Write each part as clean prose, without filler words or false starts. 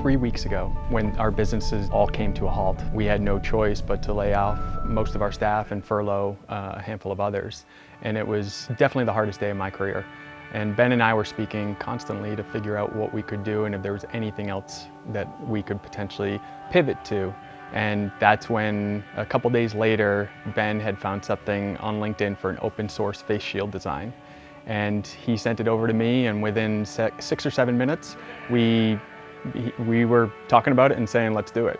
3 weeks ago when our businesses all came to a halt. We had no choice but to lay off most of our staff and furlough a handful of others. And it was definitely the hardest day of my career. And Ben and I were speaking constantly to figure out what we could do and if there was anything else that we could potentially pivot to. And that's when, a couple days later, Ben had found something on LinkedIn for an open source face shield design. And he sent it over to me, and within 6 or 7 minutes, we were talking about it and saying, let's do it.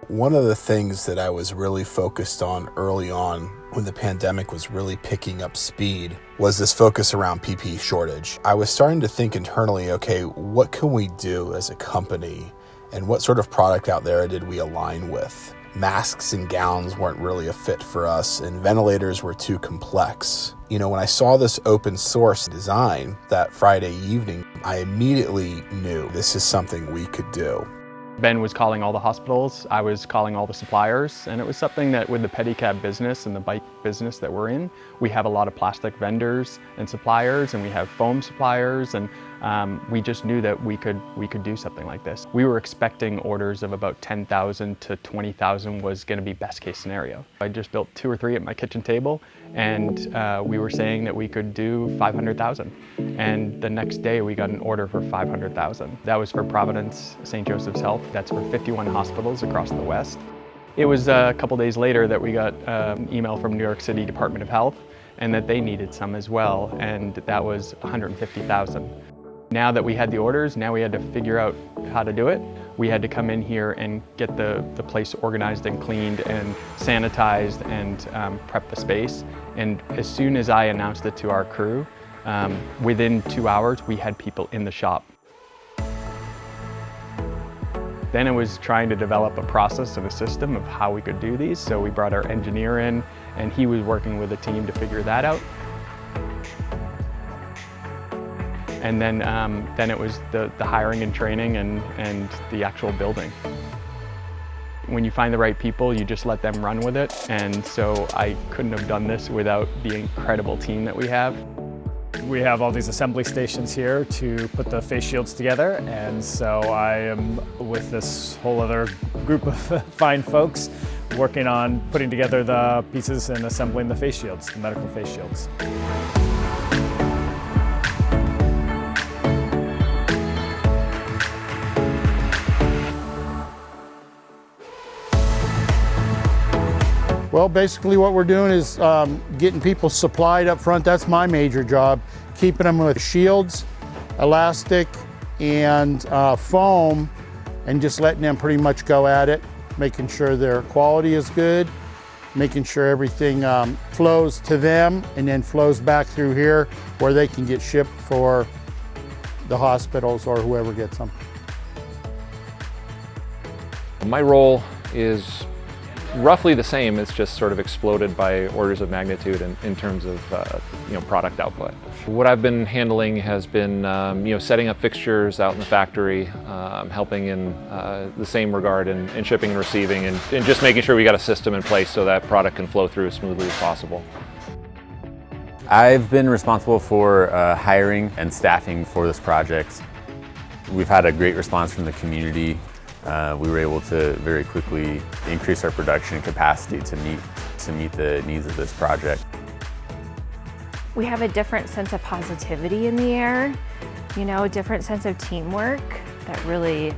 One of the things that I was really focused on early on when the pandemic was really picking up speed was this focus around PPE shortage. I was starting to think internally, okay, what can we do as a company and what sort of product out there did we align with? Masks and gowns weren't really a fit for us, and ventilators were too complex. You know, when I saw this open source design that Friday evening, I immediately knew this is something we could do. Ben was calling all the hospitals, I was calling all the suppliers, and it was something that with the pedicab business and the bike business that we're in, we have a lot of plastic vendors and suppliers, and we have foam suppliers, and we just knew that we could do something like this. We were expecting orders of about 10,000 to 20,000 was going to be best case scenario. I just built 2 or 3 at my kitchen table, and we were saying that we could do 500,000. And the next day we got an order for 500,000. That was for Providence St. Joseph's Health. That's for 51 hospitals across the West. It was a couple days later that we got an email from New York City Department of Health and that they needed some as well, and that was 150,000. Now that we had the orders, now we had to figure out how to do it. We had to come in here and get the place organized and cleaned and sanitized and prep the space. And as soon as I announced it to our crew, within 2 hours, we had people in the shop. Then it was trying to develop a process and a system of how we could do these. So we brought our engineer in, and he was working with a team to figure that out. And then it was the hiring and training and the actual building. When you find the right people, you just let them run with it. And so I couldn't have done this without the incredible team that we have. We have all these assembly stations here to put the face shields together, and so I am with this whole other group of fine folks working on putting together the pieces and assembling the face shields, the medical face shields. Well, basically what we're doing is getting people supplied up front. That's my major job, keeping them with shields, elastic, and foam, and just letting them pretty much go at it, making sure their quality is good, making sure everything flows to them and then flows back through here where they can get shipped for the hospitals or whoever gets them. My role is roughly the same. It's just sort of exploded by orders of magnitude in terms of product output. What I've been handling has been setting up fixtures out in the factory, helping in the same regard in shipping and receiving, and just making sure we got a system in place so that product can flow through as smoothly as possible. I've been responsible for hiring and staffing for this project. We've had a great response from the community. We were able to very quickly increase our production capacity to meet the needs of this project. We have a different sense of positivity in the air, a different sense of teamwork that really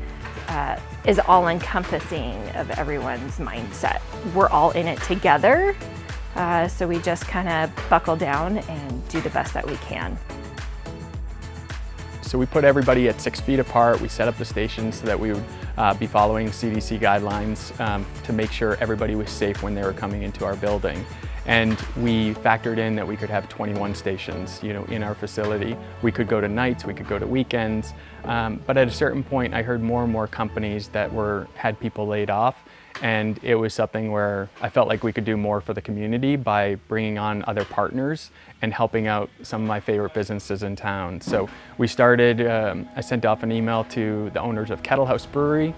is all-encompassing of everyone's mindset. We're all in it together, so we just kind of buckle down and do the best that we can. So we put everybody at 6 feet apart. We set up the stations so that we would be following CDC guidelines to make sure everybody was safe when they were coming into our building. And we factored in that we could have 21 stations, in our facility. We could go to nights, we could go to weekends. But at a certain point, I heard more and more companies that had people laid off. And it was something where I felt like we could do more for the community by bringing on other partners and helping out some of my favorite businesses in town. So we started, I sent off an email to the owners of Kettle House Brewery.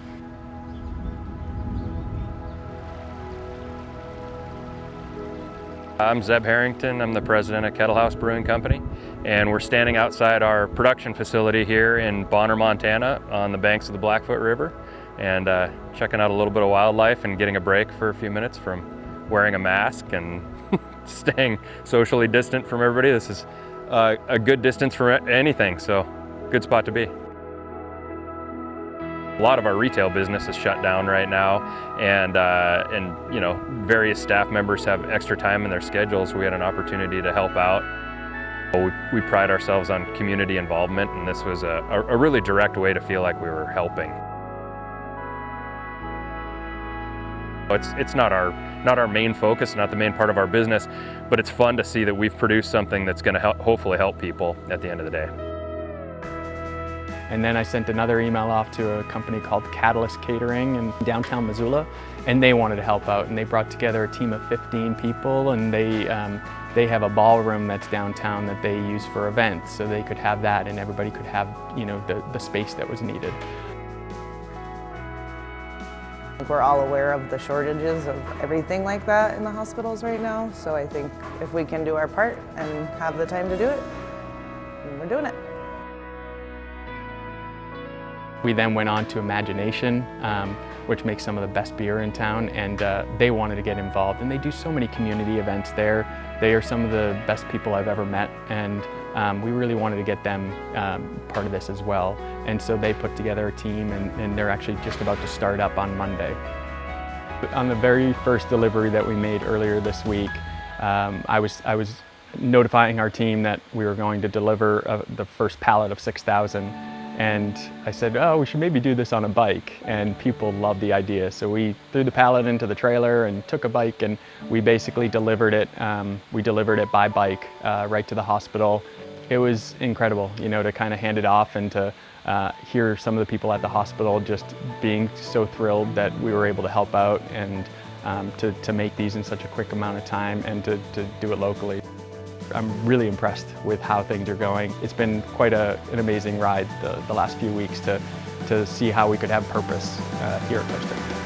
I'm Zeb Harrington. I'm the president of Kettle House Brewing Company, and we're standing outside our production facility here in Bonner, Montana, on the banks of the Blackfoot River, and checking out a little bit of wildlife and getting a break for a few minutes from wearing a mask and staying socially distant from everybody. This is a good distance from anything, so good spot to be. A lot of our retail business is shut down right now, and you know, various staff members have extra time in their schedules. We had an opportunity to help out. We pride ourselves on community involvement, and this was a really direct way to feel like we were helping. It's not our main focus, not the main part of our business, but it's fun to see that we've produced something that's going to hopefully help people at the end of the day. And then I sent another email off to a company called Catalyst Catering in downtown Missoula, and they wanted to help out, and they brought together a team of 15 people, and they have a ballroom that's downtown that they use for events, so they could have that and everybody could have, you know, the space that was needed. We're all aware of the shortages of everything like that in the hospitals right now, so I think if we can do our part and have the time to do it, we're doing it. We then went on to Imagination, which makes some of the best beer in town, and they wanted to get involved. And they do so many community events there. They are some of the best people I've ever met, and we really wanted to get them part of this as well. And so they put together a team, and they're actually just about to start up on Monday. On the very first delivery that we made earlier this week, I was notifying our team that we were going to deliver the first pallet of 6,000. And I said, oh, we should maybe do this on a bike. And people loved the idea. So we threw the pallet into the trailer and took a bike, and we basically delivered it. We delivered it by bike right to the hospital. It was incredible, you know, to kind of hand it off and to hear some of the people at the hospital just being so thrilled that we were able to help out and to make these in such a quick amount of time and to do it locally. I'm really impressed with how things are going. It's been quite an amazing ride the last few weeks to see how we could have purpose here at Coaster.